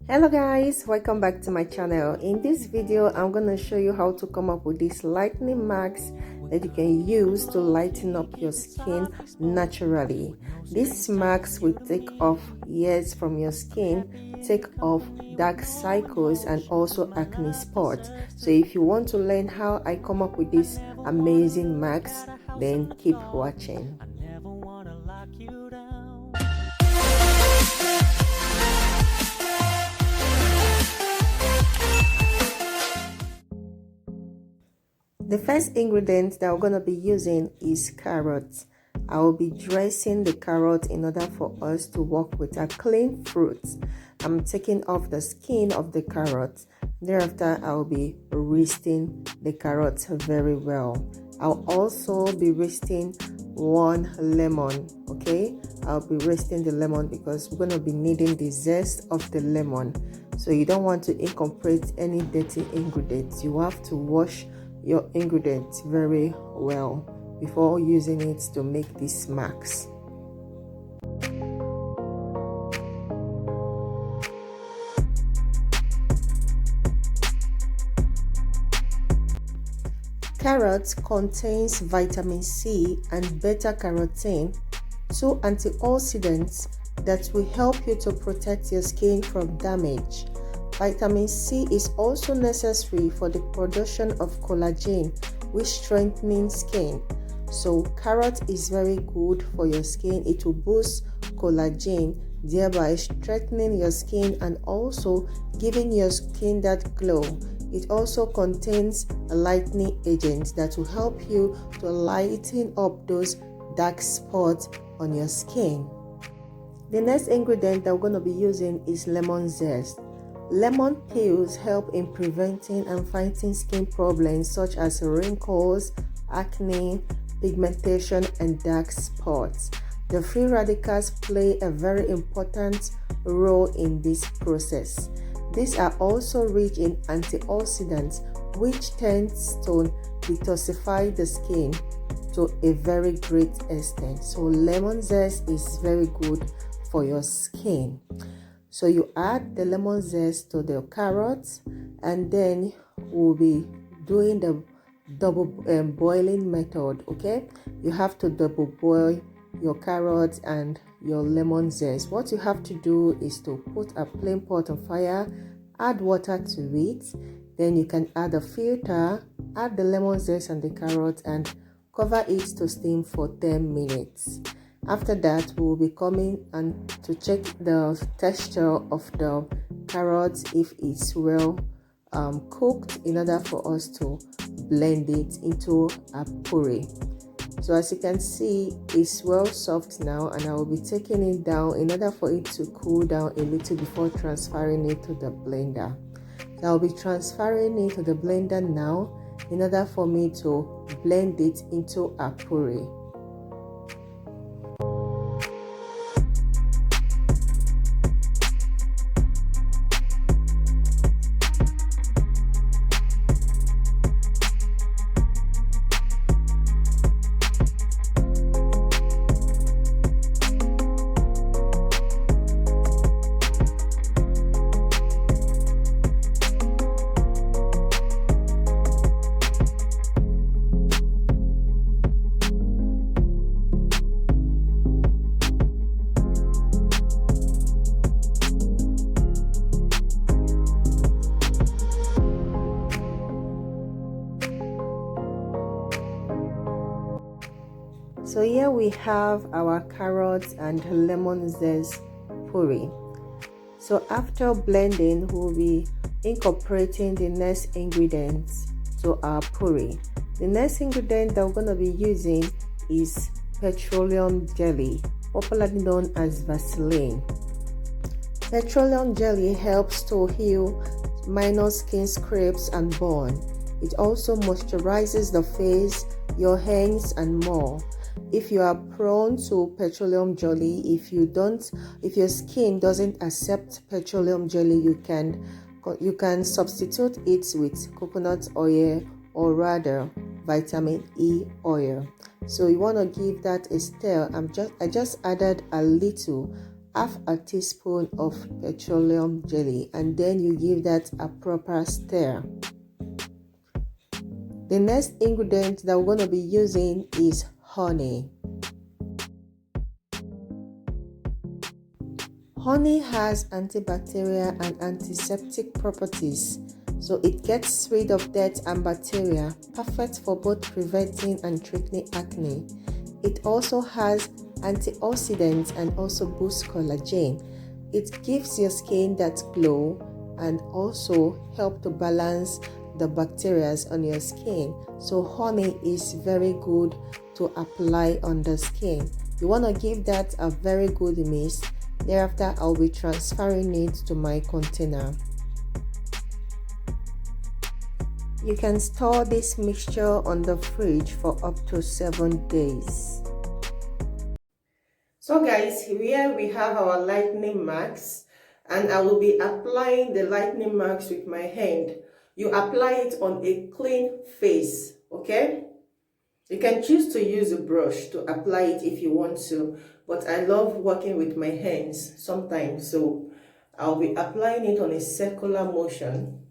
Hello guys, welcome back to my channel. In this video I'm going to show you how to come up with these lightening marks that you can use to lighten up your skin naturally. These marks will take off hairs from your skin, take off dark cycles and also acne spots. So if you want to learn how I come up with these amazing marks, then keep watching. The first ingredient that we're going to be using is carrots. I will be dressing the carrot in order for us to work with a clean fruit. I'm taking off the skin of the carrot. Thereafter, I will be roasting the carrot very well. I'll also be roasting one lemon, okay? I'll be roasting the lemon because we're going to be needing the zest of the lemon. So you don't want to incorporate any dirty ingredients. You have to wash your ingredients very well before using it to make these marks. Carrots contains vitamin C and beta carotene, two antioxidants that will help you to protect your skin from damage. Vitamin C is also necessary for the production of collagen, which strengthens skin. So carrot is very good for your skin. It will boost collagen, thereby strengthening your skin and also giving your skin that glow. It also contains a lightening agent that will help you to lighten up those dark spots on your skin. The next ingredient that we're going to be using is lemon zest. Lemon peels help in preventing and fighting skin problems such as wrinkles, acne, pigmentation, and dark spots. The free radicals play a very important role in this process. These are also rich in antioxidants, which tends to detoxify the skin to a very great extent. So lemon zest is very good for your skin. So you add the lemon zest to the carrots, and then we'll be doing the double boiling method. Okay, you have to double boil your carrots and your lemon zest. What you have to do is to put a plain pot on fire, add water to it, then you can add a filter, add the lemon zest and the carrot, and cover it to steam for 10 minutes. After that, we will be coming and to check the texture of the carrots if it's well cooked in order for us to blend it into a puree. So as you can see, it's well soft now, and I will be taking it down in order for it to cool down a little before transferring it to the blender. So I'll be transferring it to the blender now in order for me to blend it into a puree. So here we have our carrots and lemon zest puree. So after blending, we'll be incorporating the next ingredients to our puree. The next ingredient that we're going to be using is petroleum jelly, popularly known as Vaseline. Petroleum jelly helps to heal minor skin scrapes and burn. It also moisturizes the face, your hands, and more. If you are prone to petroleum jelly, if your skin doesn't accept petroleum jelly, you can substitute it with coconut oil, or rather vitamin E oil. So you want to give that a stir. I just added a little half a teaspoon of petroleum jelly, and then you give that a proper stir. The next ingredient that we're going to be using is honey. Honey has antibacterial and antiseptic properties, so it gets rid of dirt and bacteria, perfect for both preventing and treating acne. It also has antioxidants and also boosts collagen. It gives your skin that glow and also help to balance the bacteria on your skin. So honey is very good to apply on the skin. You want to give that a very good mix. Thereafter, I'll be transferring it to my container. You can store this mixture on the fridge for up to 7 days. So guys, here we have our lightening marks, and I will be applying the lightening marks with my hand. You apply it on a clean face, okay? You can choose to use a brush to apply it if you want to, but I love working with my hands sometimes, so I'll be applying it on a circular motion.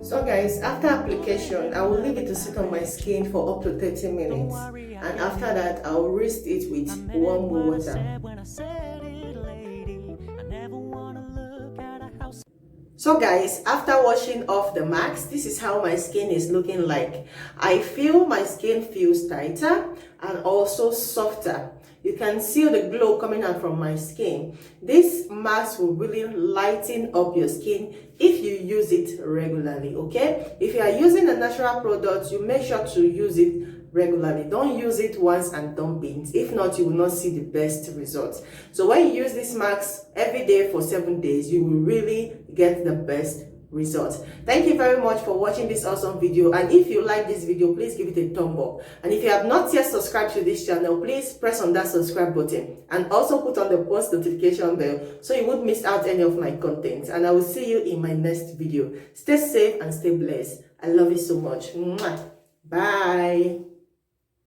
So guys, after application, I will leave it to sit on my skin for up to 30 minutes, and after that I will rinse it with warm water. So guys, after washing off the marks, this is how my skin is looking like. I feel my skin feels tighter and also softer. You can see the glow coming out from my skin. This mask will really lighten up your skin if you use it regularly, okay? If you are using a natural product, you make sure to use it regularly. Don't use it once and dump it. If not, you will not see the best results. So when you use this mask every day for 7 days, you will really get the best results. Thank you very much for watching this awesome video, and if you like this video, please give it a thumb up, and if you have not yet subscribed to this channel, please press on that subscribe button and also put on the post notification bell so you won't miss out any of my content. And I will see you in my next video. Stay safe and stay blessed. I love you so much. Mwah. Bye.